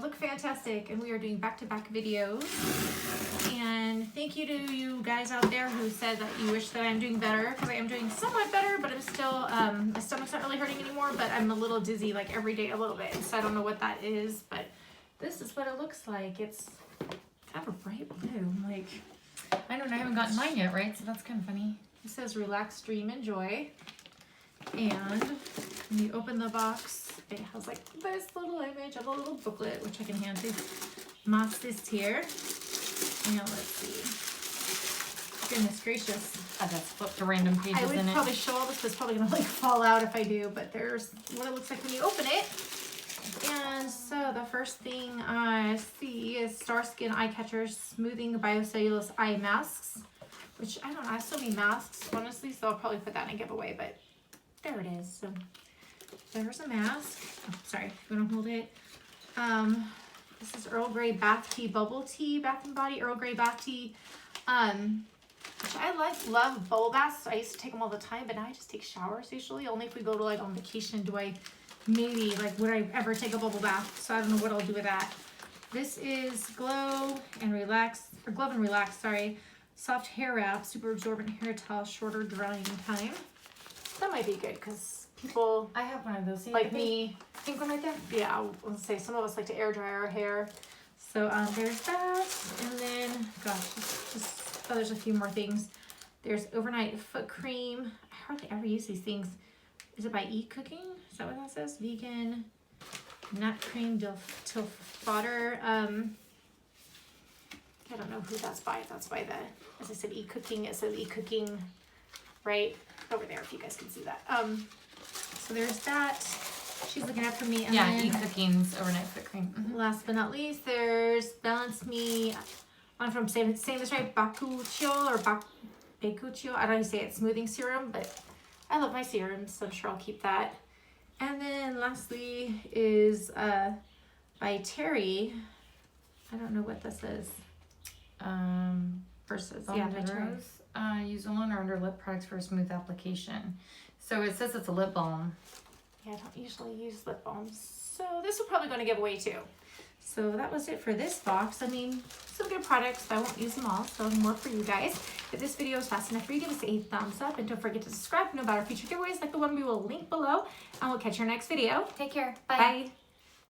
Look Fantastic, and we are doing back-to-back videos. And thank you to you guys out there who said that you wish that I'm doing better, because I am doing somewhat better, but I'm still, my stomach's not really hurting anymore, but I'm a little dizzy like every day a little bit, so I don't know what that is, but this is what it looks like. It's kind of a bright blue, like, I haven't gotten mine yet, right? So that's kind of funny. it says relax, dream, enjoy. And when you open the box, it has like this little image of a little booklet, which I can hand to Mas is here. And let's see. Goodness gracious. I just flipped to random pages I would in it. probably show all this, but it's probably gonna like fall out if I do, but there's what it looks like when you open it. And so the first thing I see is Star Skin Eye Catchers Smoothing Biocellulose Eye Masks, which I don't know, I have so many masks, honestly, so I'll probably put that in a giveaway, but there it is. So there's a mask. Oh, sorry, if you want to hold it. This is Earl Grey Bath Tea Bubble Tea, Bath and Body Earl Grey Bath Tea. Which I love bubble baths. I used to take them all the time, but now I just take showers usually. Only if we go to like on vacation do I maybe like would I ever take a bubble bath. So I don't know what I'll do with that. This is Glove and Relax, sorry. Soft hair wrap, super absorbent hair towel, shorter drying time. That might be good because people I have one of those. See, like me. Pink one right there? Yeah, I'll say some of us like to air dry our hair. So there's that. And then, gosh, just there's a few more things. There's overnight foot cream. I hardly ever use these things. Is it by Eat Cooking? Is that what that says? Vegan nut cream till fodder. I don't know who that's by. That's by the, as I said, Eat Cooking. It says Eat Cooking right over there if you guys can see that. So there's that. She's looking up for me. And yeah, then, Eat Cooking's overnight foot cream. last but not least, there's Balance Me. I'm from saying this right, Bakuchio or Bakuchio. I don't know how you say it. Smoothing serum, but I love my serums, so I'm sure I'll keep that. And then lastly is by Terry. I don't know what this is. Versus Balm yeah, de by Terry. Rose. Use alone or under lip products for a smooth application. So it says it's a lip balm. Yeah, I don't usually use lip balms, so this will probably go to give away too. So that was it for this box. I mean, some good products, but I won't use them all, so more for you guys. If this video is fast enough for you, give us a thumbs up, and don't forget to subscribe to know about our future giveaways like the one we will link below, and we'll catch you in our next video. Take care. Bye.